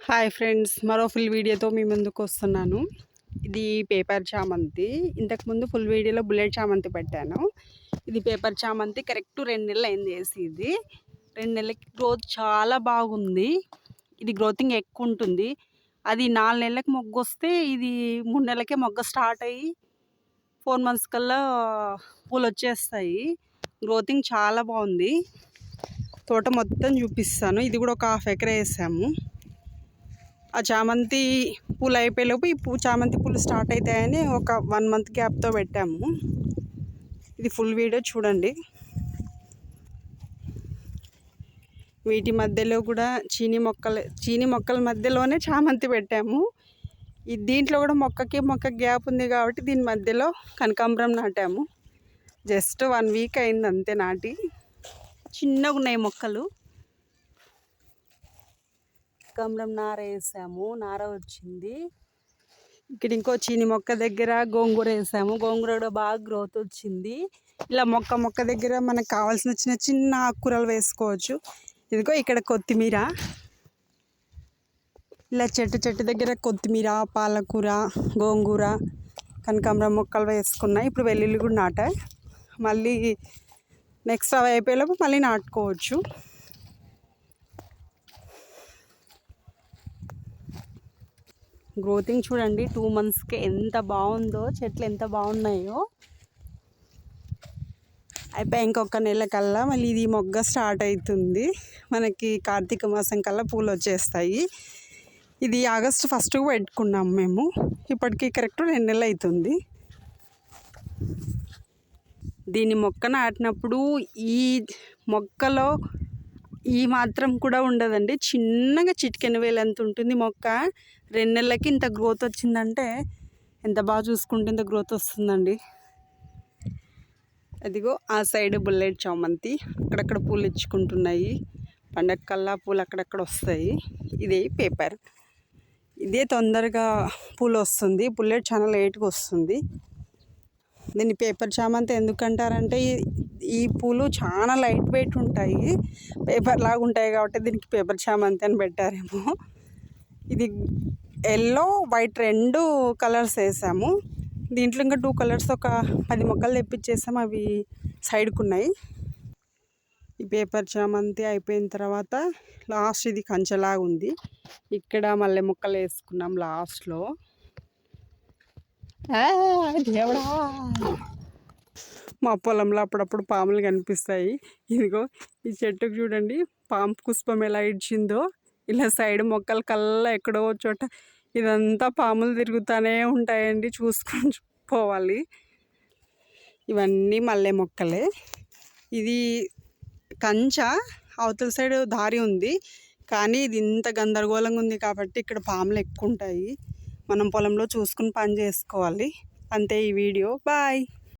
Hi friends, మరో full వీడియోతో మీ ముందుకు వస్తున్నాను. ఇది పేపర్ చామంతి. ఇంతకుముందు ఫుల్ వీడియోలో బుల్లెట్ చామంతి పెట్టాను. ఇది పేపర్ చామంతి. కరెక్ట్ 2 నెలలు అయింది వేసి. ఇది 2 నెలలకి గ్రోత్ చాలా బాగుంది. ఇది గ్రోతింగ్ ఎక్కువ ఉంటుంది. అది 4 నెలలకు మొగ్గ వస్తే ఇది 3 నెలలకే మొగ్గ స్టార్ట్ అయ్యి 4 మంత్స్ కల్లా పూలు వచ్చేస్తాయి. గ్రోతింగ్ చాలా బాగుంది. తోట మొత్తం చూపిస్తాను. ఇది కూడా ఒక 1/2 ఎకర వేసాము. ఆ చామంతి పూలు అయిపోయేలోపు ఈ చామంతి పూలు స్టార్ట్ అవుతాయని ఒక 1 మంత్ గ్యాప్తో పెట్టాము. ఇది ఫుల్ వీడియో చూడండి. వీటి మధ్యలో కూడా చీని మొక్కల మధ్యలోనే చామంతి పెట్టాము. దీంట్లో కూడా మొక్క గ్యాప్ ఉంది కాబట్టి దీని మధ్యలో కనకాంబరం నాటాము. జస్ట్ 1 వీక్ అయింది అంతే నాటి. చిన్నగా ఉన్నాయి మొక్కలు. కనకాంబరం నార వేసాము, నార వచ్చింది. ఇక్కడ ఇంకో చీని మొక్క దగ్గర గోంగూర వేసాము. గోంగూర కూడా బాగా గ్రోత్ వచ్చింది. ఇలా మొక్క దగ్గర మనకు కావాల్సిన చిన్న ఆకుకూరలు వేసుకోవచ్చు. ఇదిగో ఇక్కడ కొత్తిమీర, ఇలా చెట్టు దగ్గర కొత్తిమీర, పాలకూర, గోంగూర, కనకాంబరం మొక్కలు వేసుకున్నాయి. ఇప్పుడు వెల్లుల్లి కూడా నాటాయి. మళ్ళీ నెక్స్ట్ అవి అయిపోయేలోపు మళ్ళీ నాటుకోవచ్చు. గ్రోతింగ్ చూడండి, 2 మంత్స్కి ఎంత బాగుందో, చెట్లు ఎంత బాగున్నాయో. అయిపోయి ఇంకొక నెల కల్లా మళ్ళీ ఇది మొగ్గ స్టార్ట్ అవుతుంది. మనకి కార్తీక మాసం కల్లా పూలు వచ్చేస్తాయి. ఇది ఆగస్ట్ 1కు పెట్టుకున్నాం మేము. ఇప్పటికి కరెక్ట్ 2 నెలలు అవుతుంది. దీన్ని మొక్క నాటినప్పుడు ఈ మొక్కలో ఈ మాత్రం కూడా ఉండదండి. చిన్నగా చిటికెన వేలంత ఉంటుంది మొక్క. 2 నెలలకి ఇంత గ్రోత్ వచ్చిందంటే ఎంత బాగా చూసుకుంటే ఇంత గ్రోత్ వస్తుందండి. అదిగో ఆ సైడ్ బుల్లెట్ చామంతి అక్కడక్కడ పూలు ఇచ్చుకుంటున్నాయి. పండగ కల్లా పూలు అక్కడక్కడ వస్తాయి. ఇదే పేపర్, ఇదే తొందరగా పూలు వస్తుంది. బుల్లెట్ చాలా లేట్గా వస్తుంది. దీన్ని పేపర్ చామంతి ఎందుకంటారంటే ఈ పూలు చాలా లైట్ వెయిట్ ఉంటాయి, పేపర్ లాగా ఉంటాయి కాబట్టి దీనికి పేపర్ చామంతి అని పెట్టారేమో. ఇది ఎల్లో వైట్ 2 కలర్స్ వేసాము. దీంట్లో ఇంకా 2 కలర్స్ ఒక 10 మొక్కలు తెప్పించేసాము. అవి సైడ్కు ఉన్నాయి. ఈ పేపర్ చామంతి అయిపోయిన తర్వాత లాస్ట్ ఇది కంచెలాగా ఉంది. ఇక్కడ మల్లె మొక్కలు వేసుకున్నాం లాస్ట్లో. దేవుడా, మా పొలంలో అప్పుడప్పుడు పాములు కనిపిస్తాయి. ఇదిగో ఈ చెట్టుకు చూడండి పాము పుష్పం ఎలా ఇచ్చిందో. ఇలా సైడ్ మొక్కల కల్లా ఎక్కడో చోట ఇదంతా పాములు తిరుగుతూనే ఉంటాయండి, చూసుకొని పోవాలి. ఇవన్నీ మల్లె మొక్కలే. ఇది కంచ, అవతల సైడ్ దారి ఉంది కానీ ఇది ఇంత గందరగోళంగా ఉంది కాబట్టి ఇక్కడ పాములు ఎక్కువ ఉంటాయి. మనం పొలంలో చూసుకుని పని చేసుకోవాలి. అంతే ఈ వీడియో. బాయ్.